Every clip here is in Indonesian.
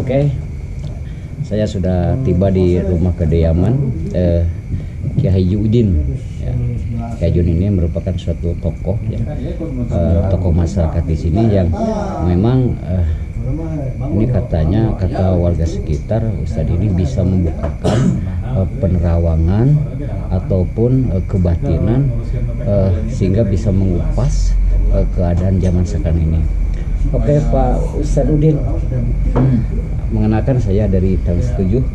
Oke. Saya sudah tiba di rumah kediaman Kiai Haji Udin. Ya. Kiai Haji Udin ini merupakan suatu tokoh, ya, tokoh masyarakat di sini yang memang ini katanya, kata warga sekitar, Ustadz ini bisa membukakan penerawangan ataupun kebatinan sehingga bisa mengupas keadaan zaman sekarang ini. Oke, Pak Ustadz Udin, mengenalkan saya dari tahun 7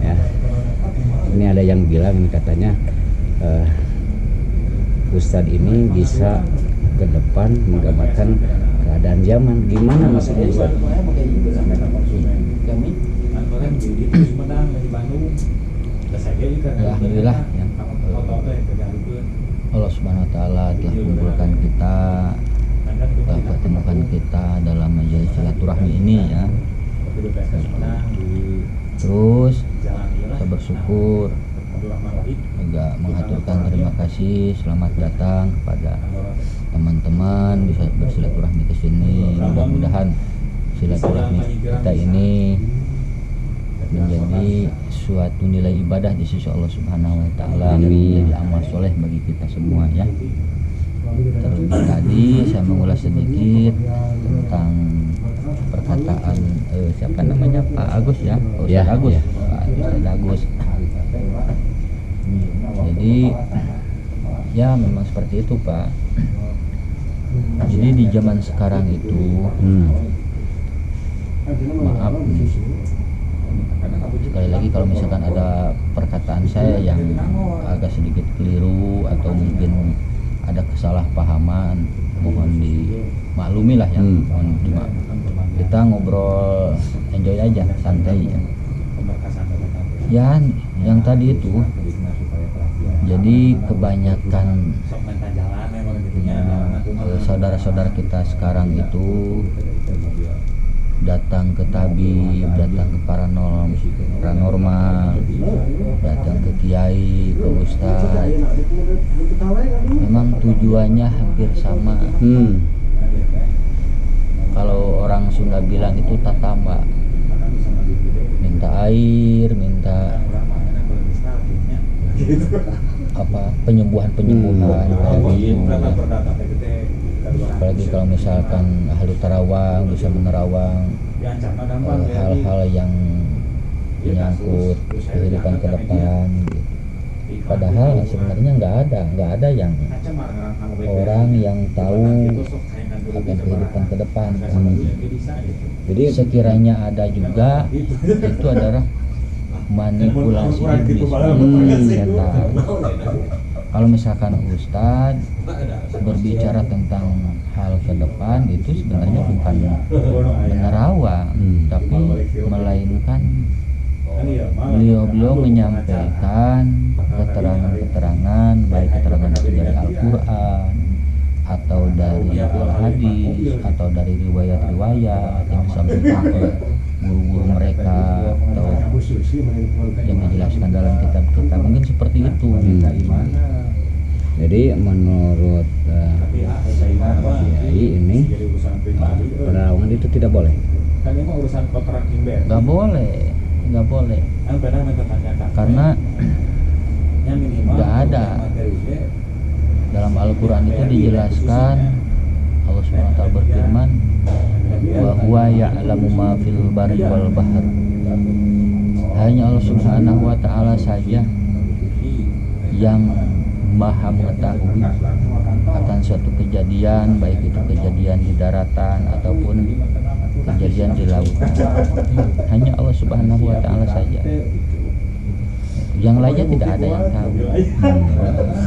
ya. Ini ada yang bilang, ini katanya Ustadz ini bisa ke depan menggambarkan keadaan zaman. Gimana maksudnya, Ustadz? Alhamdulillah ya. Allah Subhanahu wa taala telah kumpulkan kita, telah pertemukan kita dalam majelis silaturahmi ini ya. Terus saya bersyukur juga mengaturkan terima kasih, selamat datang kepada teman-teman bisa bersilaturahmi ke sini. Mudah-mudahan silaturahmi kita ini menjadi suatu nilai ibadah di sisi Allah Subhanahu wa taala, menjadi amal soleh bagi kita semua ya. Terlebih tadi saya mengulas sedikit tentang perkataan siapa namanya, Pak Agus ya, Pak Ustadz ya, Agus, ya. Pak Ustadz Agus. Jadi ya memang seperti itu, Pak. Jadi di zaman sekarang itu maaf sekali lagi kalau misalkan ada perkataan saya yang agak sedikit keliru atau mungkin ada kesalahpahaman, mohon dimaklumi lah ya. Mohon dimaklumi. Kita ngobrol enjoy aja, santai ya. Ya yang tadi itu, jadi kebanyakan saudara-saudara kita sekarang itu datang ke tabib, datang ke paranormal, datang ke kiai, ke ustadz. Memang tujuannya hampir sama. Kalau orang Sunda bilang itu tatamba, minta air, minta apa, penyembuhan apalagi kalau misalkan ahli tarawang bisa menerawang hal-hal yang menyangkut kehidupan ke depan gitu. Padahal sebenarnya nggak ada yang orang yang tahu akan kehidupan ke depan. Jadi sekiranya ada juga, itu adalah manipulasi iblis, setan. Kalau misalkan Ustadz berbicara tentang hal ke depan, itu sebenarnya bukan menerawang, tapi melainkan beliau menyampaikan keterangan-keterangan, baik keterangan itu dari Al-Quran atau dari Al-Hadis atau dari riwayat-riwayat yang disampaikan oleh guru-guru mereka atau yang menjelaskan dalam kitab-kitab, mungkin seperti itu. Jadi menurut Kiai ini penerawangan itu tidak boleh. Nggak boleh. Karena nggak ada dalam Al-Quran itu dijelaskan. Allah SWT berfirman, wa huwa ya'lamu ma fil barri wal bahr. Hanya Allah Subhanahu wa taala saja yang Maha mengetahui akan suatu kejadian, baik itu kejadian di daratan ataupun kejadian di lautan. Hanya Allah Subhanahu wa taala saja. Yang lainnya tidak ada yang tahu,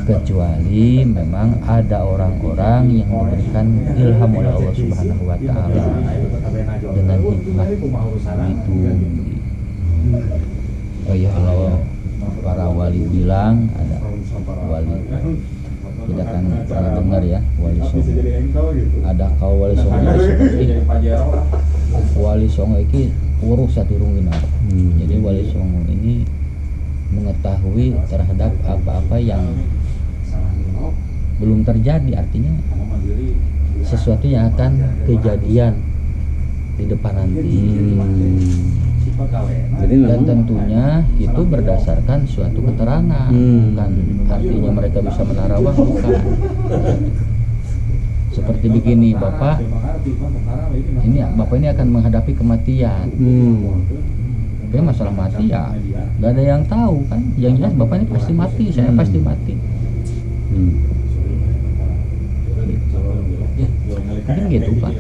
kecuali memang ada orang-orang yang diberikan ilham oleh Allah Subhanahu wa taala dengan hikmah itu. Oh ya, kalau para wali bilang, ada wali, tidak akan pernah dengar ya, wali songo. Ada kau wali songo seperti wali songo ini urus satu rungina. Jadi wali songo ini mengetahui terhadap apa-apa yang belum terjadi, artinya sesuatu yang akan kejadian di depan nanti. Jadi Dan memang tentunya itu berdasarkan suatu keterangan, bukan artinya mereka bisa menarawah, bukan. Seperti begini, Bapak ini akan menghadapi kematian. Tapi masalah mati ya nggak ada yang tahu kan. Yang jelas Bapak ini pasti mati, saya pasti mati. Ya, mungkin gitu Pak.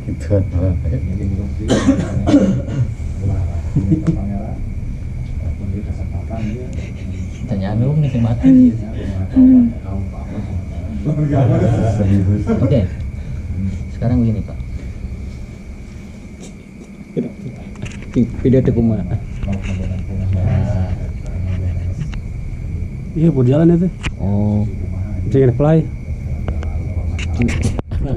gitu. Tanyaan dulu nih mati. Oke. Sekarang begini Pak. Video itu kumaha? Iya, berjalan itu. Oh, Jangan fly.